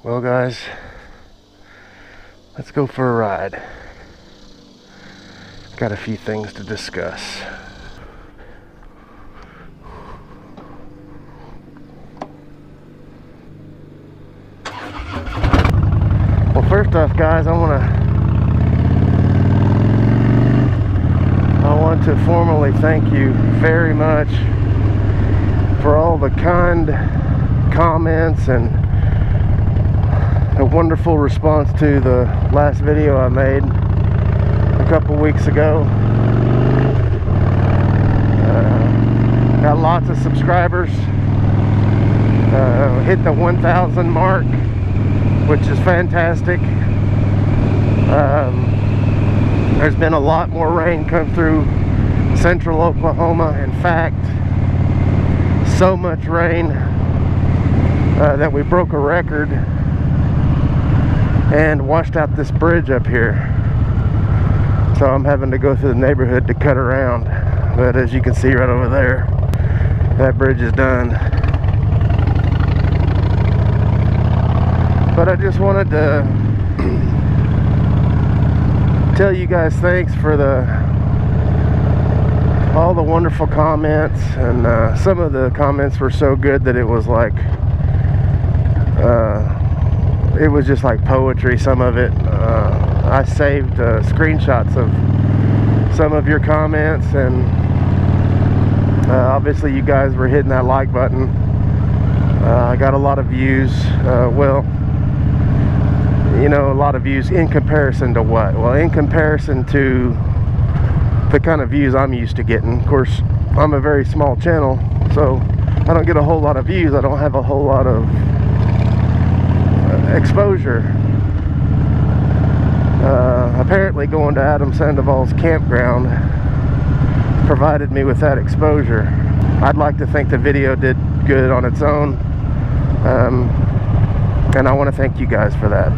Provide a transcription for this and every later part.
Well guys, let's go for a ride. Got a few things to discuss. Well, first off guys, I want to formally thank you very much for all the kind comments and a wonderful response to the last video I made a couple weeks ago. Got lots of subscribers. Hit the 1,000 mark, which is fantastic. There's been a lot more rain come through central Oklahoma. In fact, so much rain that we broke a record and washed out this bridge up here. So I'm having to go through the neighborhood to cut around. But as you can see right over there, that bridge is done. But I just wanted to tell you guys thanks for all the wonderful comments, and some of the comments were so good that it was like it was just like poetry. Some of it I saved screenshots of some of your comments, and obviously you guys were hitting that like button. I got a lot of views. Well, you know, a lot of views in comparison to what? Well, in comparison to the kind of views I'm used to getting. Of course, I'm a very small channel, so I don't get a whole lot of views. I don't have a whole lot of exposure. Apparently going to Adam Sandoval's campground provided me with that exposure. I'd like to think the video did good on its own, and I want to thank you guys for that.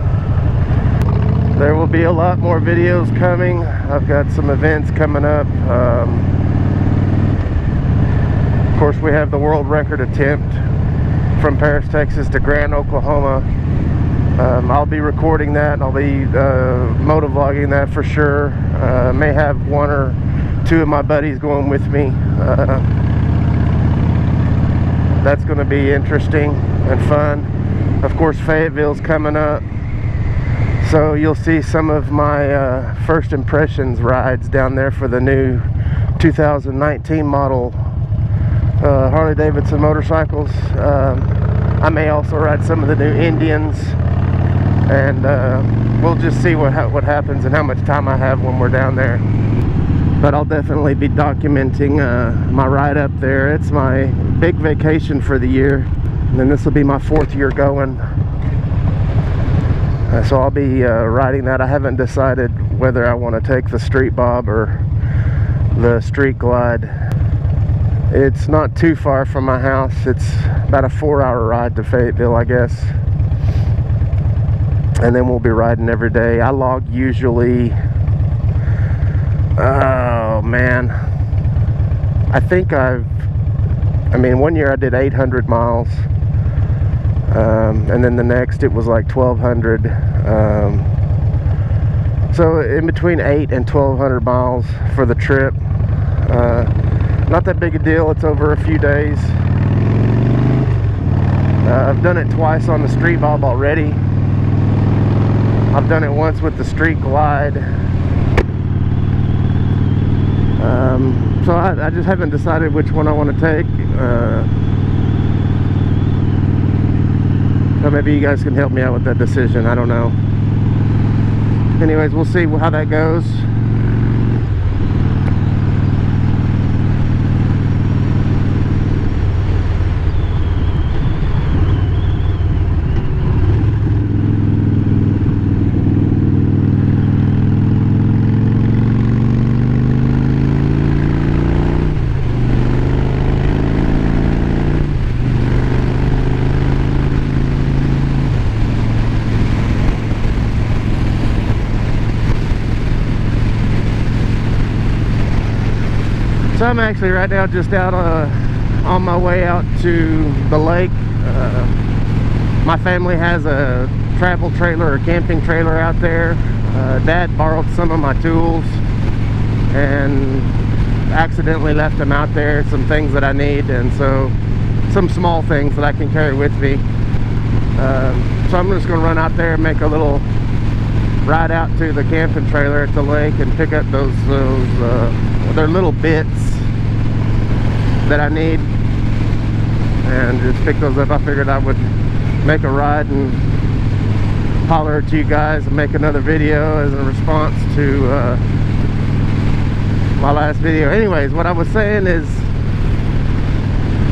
There will be a lot more videos coming. I've got some events coming up. Of course, we have the world record attempt from Paris, Texas to Grant, Oklahoma. I'll be recording that. I'll be motovlogging that for sure. May have one or two of my buddies going with me. That's going to be interesting and fun. Of course, Fayetteville's coming up, so you'll see some of my first impressions rides down there for the new 2019 model Harley-Davidson motorcycles. I may also ride some of the new Indians, and we'll just see what happens and how much time I have when we're down there. But I'll definitely be documenting my ride up there. It's my big vacation for the year, and then this will be my 4th year going. So I'll be riding that. I haven't decided whether I want to take the Street Bob or the Street Glide. It's not too far from my house. It's about a 4-hour ride to Fayetteville, I guess. And then we'll be riding every day. I log usually, oh man, I think I mean, one year I did 800 miles. And then the next it was like 1,200. So in between 8 and 1,200 miles for the trip. Not that big a deal. It's over a few days. I've done it twice on the Street Bob already. I've done it once with the Street Glide. So I just haven't decided which one I want to take. So maybe you guys can help me out with that decision. I don't know. Anyways, we'll see how that goes. So I'm actually right now just out on my way out to the lake. My family has a travel trailer or camping trailer out there. Dad borrowed some of my tools and accidentally left them out there, some things that I need, and so some small things that I can carry with me. So I'm just going to run out there and make a little ride out to the camping trailer at the lake and pick up those their little bits that I need, and just pick those up. I figured I would make a ride and holler at you guys and make another video as a response to my last video. Anyways, what I was saying is,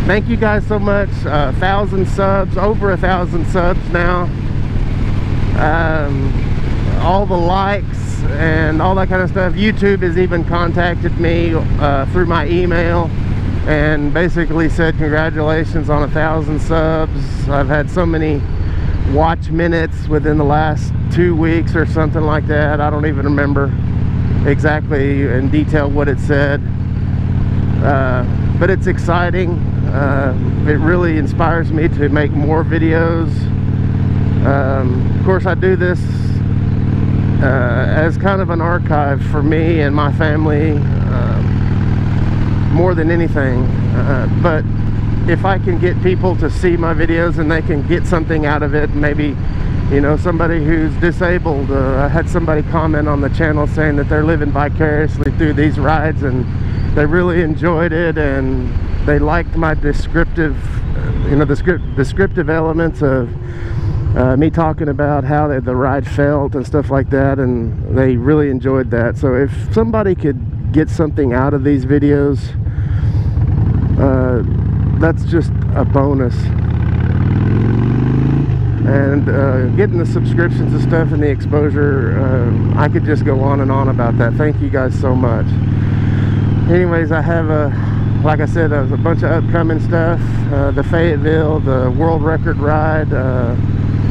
thank you guys so much. 1,000 subs, over 1,000 subs now. All the likes and all that kind of stuff. YouTube has even contacted me through my email and basically said congratulations on 1,000 subs. I've had so many watch minutes within the last 2 weeks or something like that. I don't even remember exactly in detail what it said, but it's exciting. It really inspires me to make more videos. Of course, I do this as kind of an archive for me and my family, more than anything. But if I can get people to see my videos and they can get something out of it, maybe, you know, somebody who's disabled, I had somebody comment on the channel saying that they're living vicariously through these rides and they really enjoyed it, and they liked my descriptive, you know, descriptive elements of me talking about how the ride felt and stuff like that, and they really enjoyed that. So if somebody could get something out of these videos, that's just a bonus. And getting the subscriptions and stuff and the exposure, I could just go on and on about that. Thank you guys so much. Anyways, I have like I said, there's a bunch of upcoming stuff. The Fayetteville, the world record ride.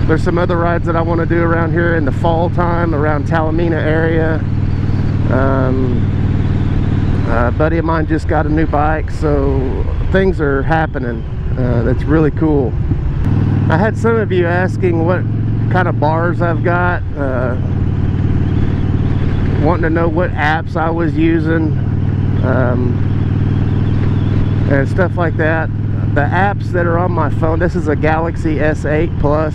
There's some other rides that I want to do around here in the fall time, around Talamina area. A buddy of mine just got a new bike, so things are happening. That's really cool. I had some of you asking what kind of bars I've got, wanting to know what apps I was using, and stuff like that. The apps that are on my phone, this is a Galaxy S8 Plus.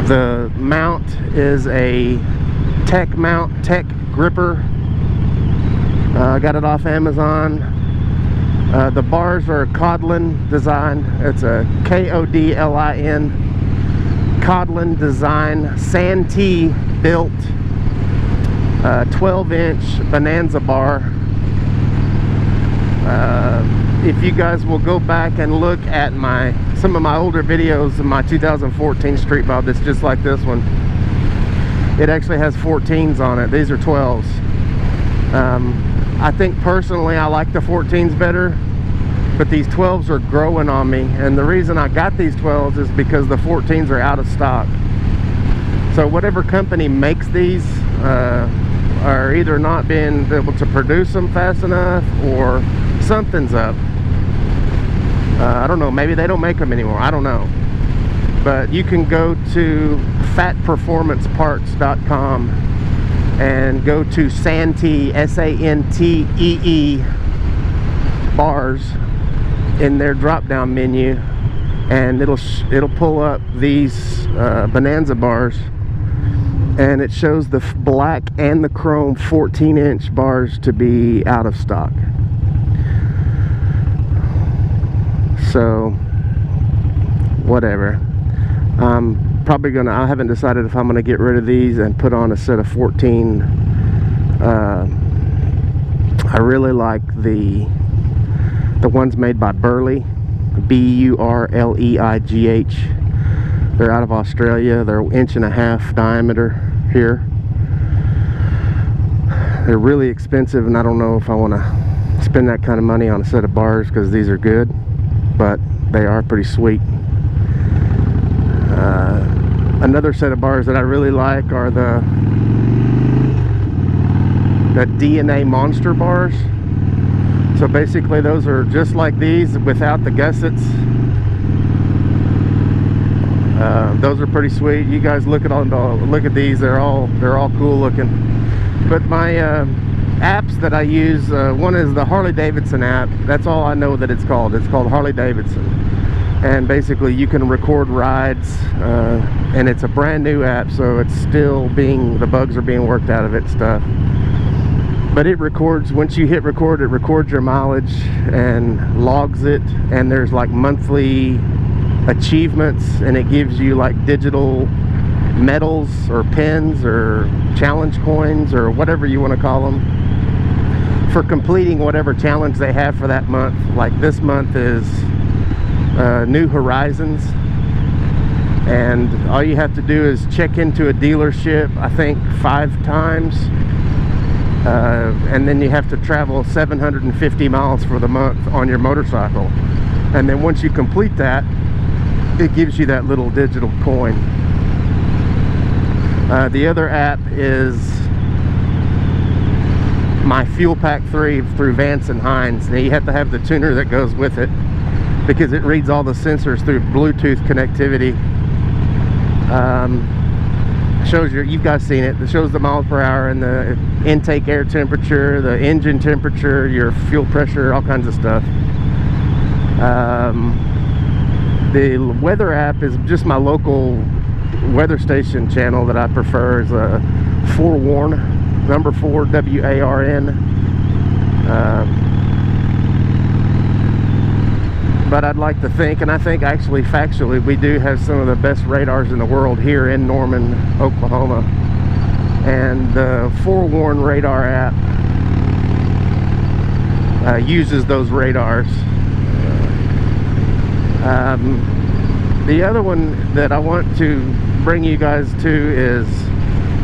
The mount is a Tech mount, Tech gripper. I got it off Amazon. The bars are Codlin design. It's a K-O-D-L-I-N Codlin design, Santee built 12-inch Bonanza bar. If you guys will go back and look at some of my older videos of my 2014 Street Bob, that's just like this one. It actually has 14s on it. These are 12s. I think personally I like the 14s better, but these 12s are growing on me, and the reason I got these 12s is because the 14s are out of stock. So whatever company makes these are either not being able to produce them fast enough, or something's up. I don't know, maybe they don't make them anymore, I don't know. But you can go to fatperformanceparts.com and go to Santee, S-A-N-T-E-E bars in their drop down menu, and it'll pull up these Bonanza bars, and it shows the black and the chrome 14-inch bars to be out of stock. So whatever, probably gonna, I haven't decided if I'm gonna get rid of these and put on a set of 14. I really like the ones made by Burley, B-U-R-L-E-I-G-H. They're out of Australia. They're 1.5 inch diameter here. They're really expensive, and I don't know if I want to spend that kind of money on a set of bars, because these are good, but they are pretty sweet. Another set of bars that I really like are the DNA Monster bars. So basically those are just like these without the gussets. Those are pretty sweet. You guys look at these. They're all cool looking. But my apps that I use, one is the Harley Davidson app. That's all I know that it's called. It's called Harley Davidson, and basically you can record rides, and it's a brand new app, so it's still the bugs are being worked out of it and stuff. But it records, once you hit record, it records your mileage and logs it, and there's like monthly achievements, and it gives you like digital medals or pins or challenge coins or whatever you want to call them for completing whatever challenge they have for that month. Like this month is New Horizons, and all you have to do is check into a dealership, I think 5 times, and then you have to travel 750 miles for the month on your motorcycle, and then once you complete that, it gives you that little digital coin. The other app is my Fuel Pack 3 through Vance and Hines. Now you have to have the tuner that goes with it, because it reads all the sensors through Bluetooth connectivity. Shows you've guys seen it. It shows the miles per hour and the intake air temperature, the engine temperature, your fuel pressure, all kinds of stuff. The weather app is just my local weather station channel that I prefer. Is a Forewarn, number 4 WARN. But I'd like to think, and I think actually factually, we do have some of the best radars in the world here in Norman, Oklahoma. And the Forewarn radar app uses those radars. The other one that I want to bring you guys to is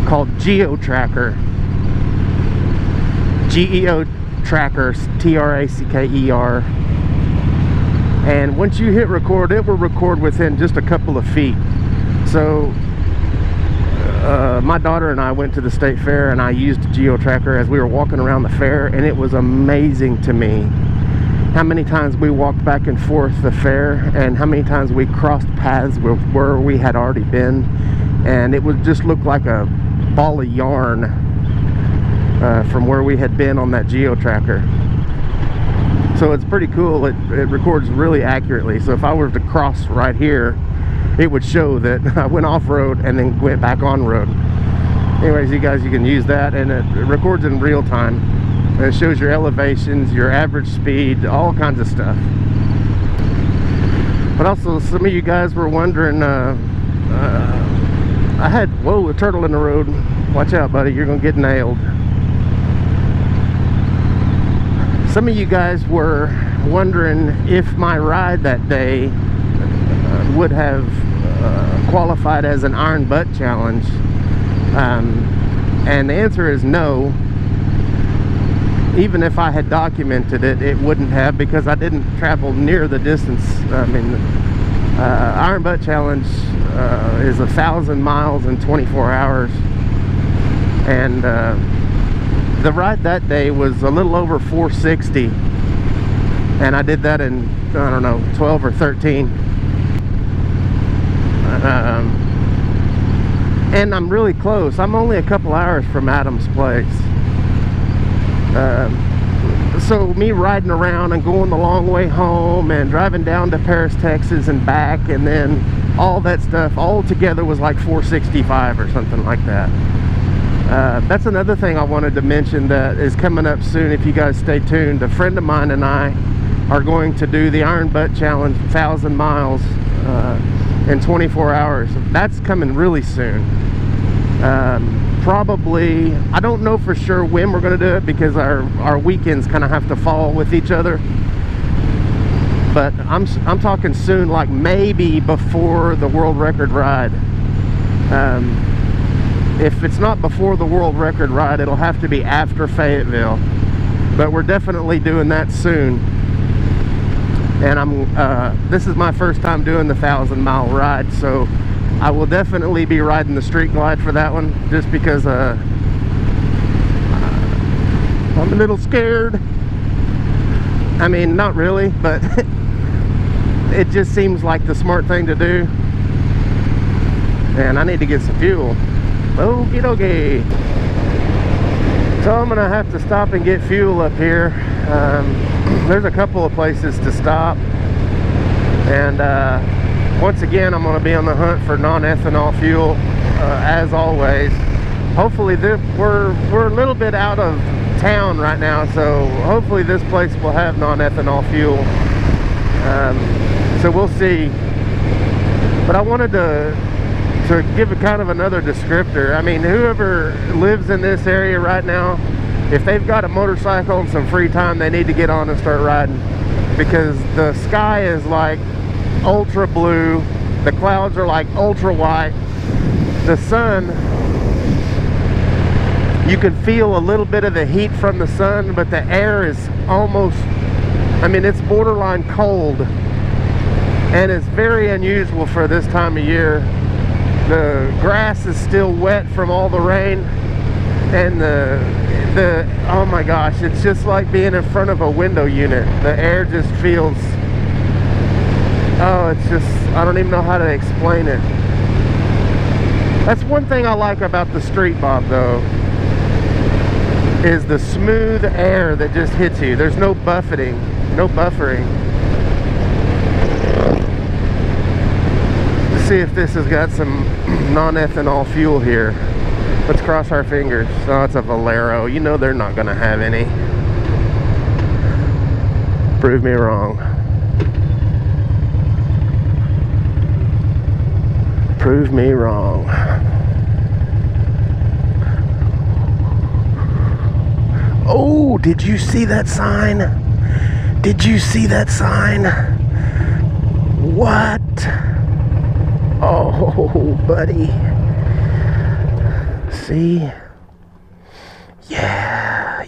called GeoTracker. GeoTracker, TRACKER. And once you hit record, it will record within just a couple of feet. So my daughter and I went to the state fair, and I used GeoTracker as we were walking around the fair, and it was amazing to me how many times we walked back and forth the fair, and how many times we crossed paths with where we had already been, and it would just look like a ball of yarn from where we had been on that GeoTracker. So it's pretty cool. It records really accurately. So if I were to cross right here, it would show that I went off-road and then went back on-road. Anyways, you guys, you can use that, and it records in real time. And it shows your elevations, your average speed, all kinds of stuff. But also, some of you guys were wondering, I had, whoa, a turtle in the road. Watch out, buddy, you're gonna get nailed. Some of you guys were wondering if my ride that day would have qualified as an iron butt challenge, and the answer is no. Even if I had documented it, it wouldn't have, because I didn't travel near the distance. I mean, iron butt challenge is 1,000 miles in 24 hours, and the ride that day was a little over 460, and I did that in, I don't know, 12 or 13. And I'm really close. I'm only a couple hours from Adam's place. So me riding around and going the long way home and driving down to Paris, Texas and back, and then all that stuff all together was like 465 or something like that. That's another thing I wanted to mention that is coming up soon. If you guys stay tuned, a friend of mine and I are going to do the Iron Butt Challenge, 1,000 miles in 24 hours. That's coming really soon. Probably, I don't know for sure when we're going to do it, because our weekends kind of have to fall with each other. But I'm talking soon, like maybe before the world record ride. If it's not before the world record ride, it'll have to be after Fayetteville. But we're definitely doing that soon. And this is my first time doing the 1,000-mile ride, so I will definitely be riding the street glide for that one, just because I'm a little scared. I mean, not really, but it just seems like the smart thing to do. and I need to get some fuel. Okie dokie. So I'm gonna have to stop and get fuel up here. There's a couple of places to stop, and once again I'm gonna be on the hunt for non-ethanol fuel, as always. Hopefully we're a little bit out of town right now, so hopefully this place will have non-ethanol fuel. So we'll see. But I wanted to give a kind of another descriptor. I mean, whoever lives in this area right now, if they've got a motorcycle and some free time, they need to get on and start riding, because the sky is like ultra blue, the clouds are like ultra white, the sun, you can feel a little bit of the heat from the sun, but the air is almost, I mean, it's borderline cold, and it's very unusual for this time of year. The grass is still wet from all the rain, and the oh my gosh, it's just like being in front of a window unit. The air just feels, oh, it's just, I don't even know how to explain it. That's one thing I like about the Street Bob though, is the smooth air that just hits you. There's no buffeting, no buffering. Let's see if this has got some non-ethanol fuel here. Let's cross our fingers. Oh, it's a Valero. You know they're not gonna have any. Prove me wrong. Prove me wrong. Oh, did you see that sign? Did you see that sign? What? Oh, buddy. See? Yeah.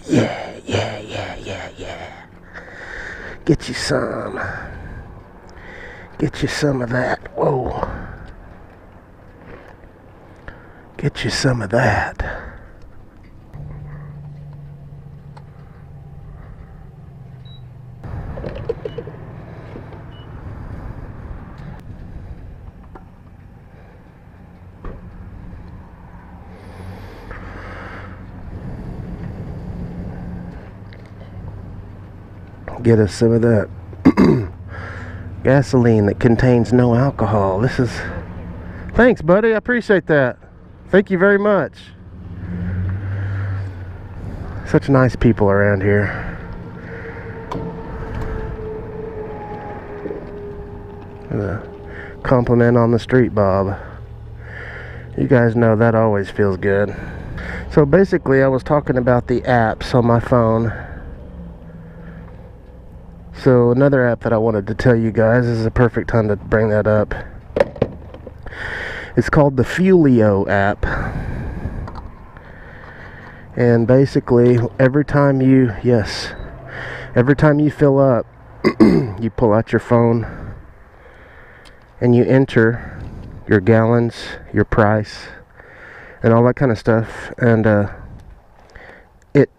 Get you some. Get you some of that. Whoa. Get you some of that. Get us some of that gasoline that contains no alcohol. This is, thanks buddy, I appreciate that. Thank you very much. Such nice people around here. And a compliment on the Street Bob. You guys know that always feels good. So basically I was talking about the apps on my phone. So another app that I wanted to tell you guys, this is a perfect time to bring that up. It's called the Fuelio app. And basically every time you fill up, you pull out your phone and you enter your gallons, your price, and all that kind of stuff, and it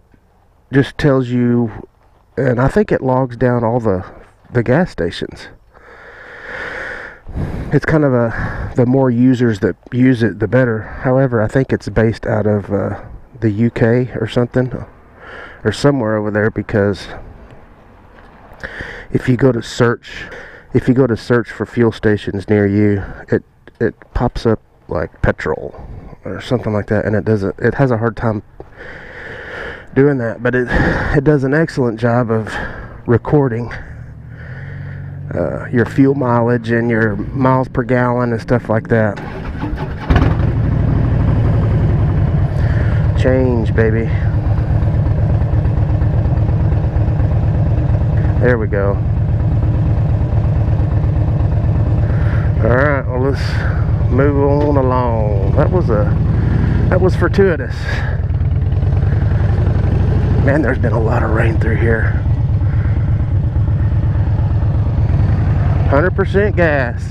just tells you. And I think it logs down all the gas stations. It's kind of the more users that use it, the better. However, I think it's based out of the UK or something, or somewhere over there, because if you go to search for fuel stations near you, it pops up like petrol or something like that, and it has a hard time doing that, but it does an excellent job of recording your fuel mileage and your miles per gallon and stuff like that. Change, baby. There we go. Alright, well, let's move on along. That was fortuitous. Man, there's been a lot of rain through here. 100% gas.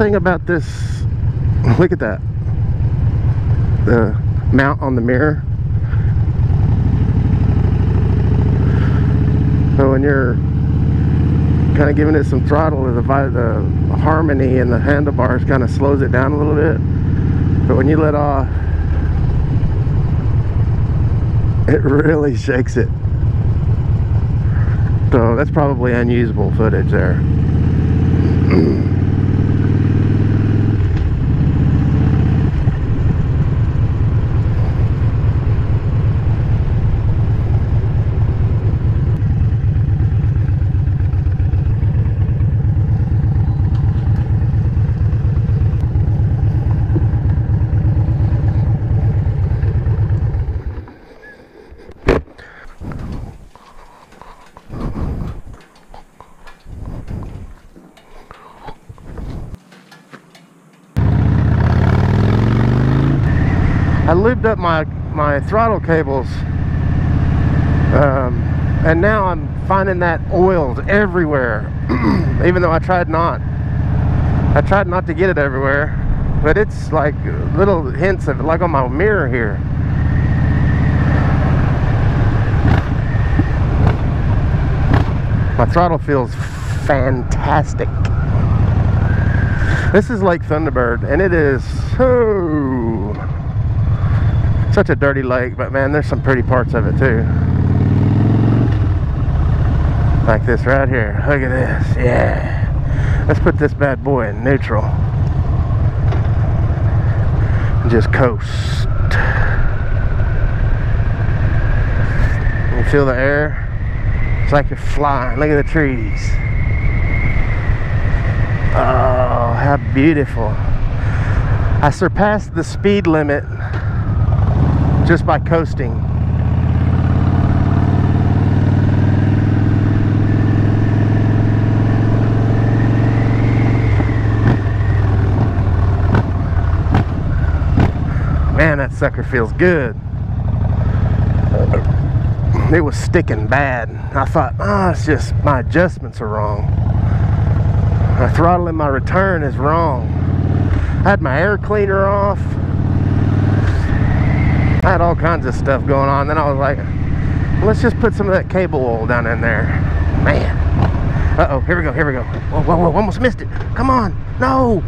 thing about this, look at that, the mount on the mirror. So when you're kind of giving it some throttle, the harmony in the handlebars kind of slows it down a little bit. But when you let off, it really shakes it. So that's probably unusable footage there. I lubed up my throttle cables, and now I'm finding that oil's everywhere. Even though I tried not to get it everywhere, but it's like little hints of it, like on my mirror here. My throttle feels fantastic. This is Lake Thunderbird, and it is so such a dirty lake, but man, there's some pretty parts of it too. Like this right here. Look at this. Yeah. Let's put this bad boy in neutral. And just coast. You feel the air? It's like you're flying. Look at the trees. Oh, how beautiful. I surpassed the speed limit just by coasting. Man, that sucker feels good. It was sticking bad. I thought, it's just my adjustments are wrong. My throttle in my return is wrong. I had my air cleaner off. I had all kinds of stuff going on. Then I was like, let's just put some of that cable oil down in there. Man. Uh-oh, here we go, here we go. Whoa, whoa, whoa, almost missed it. Come on, no.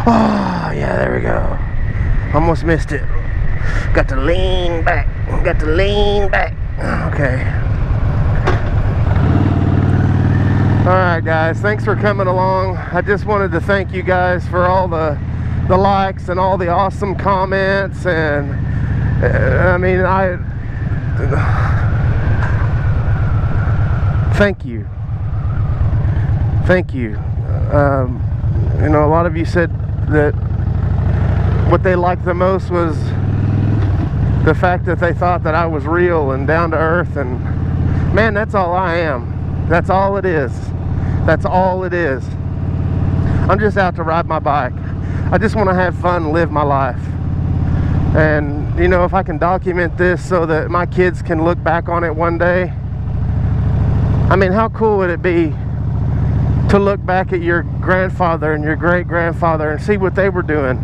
Oh, yeah, there we go. Almost missed it. Got to lean back, got to lean back. Okay. Alright guys, thanks for coming along. I just wanted to thank you guys for all the likes and all the awesome comments, and I mean, thank you. Thank you. You know, a lot of you said that what they liked the most was the fact that they thought that I was real and down to earth, and man, that's all I am. That's all it is. That's all it is. I'm just out to ride my bike. I just want to have fun and live my life. And you know, if I can document this so that my kids can look back on it one day, I mean, how cool would it be to look back at your grandfather and your great-grandfather and see what they were doing,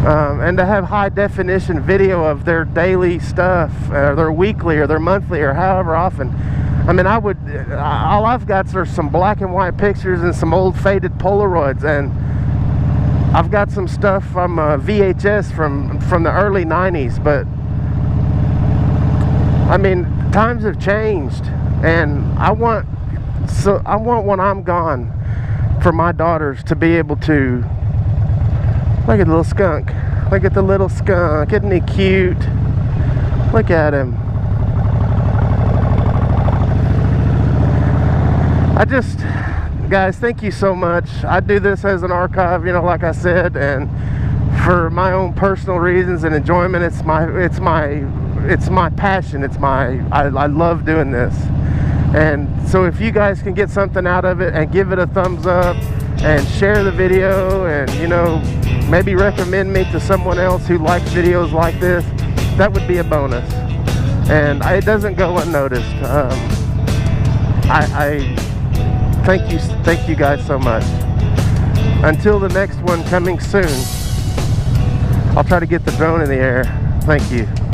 and to have high definition video of their daily stuff, or their weekly or their monthly or however often. I mean, all I've got are some black and white pictures and some old faded Polaroids, and I've got some stuff from VHS from the early 90s, but I mean, times have changed, and I want when I'm gone for my daughters to be able to look at the little skunk. Look at the little skunk. Isn't he cute? Look at him. Guys, thank you so much. I do this as an archive, you know, like I said, and for my own personal reasons and enjoyment. It's my passion. I love doing this. And so if you guys can get something out of it and give it a thumbs up and share the video, and you know, maybe recommend me to someone else who likes videos like this, that would be a bonus. And it doesn't go unnoticed. I thank you guys so much. Until the next one coming soon, I'll try to get the drone in the air. Thank you.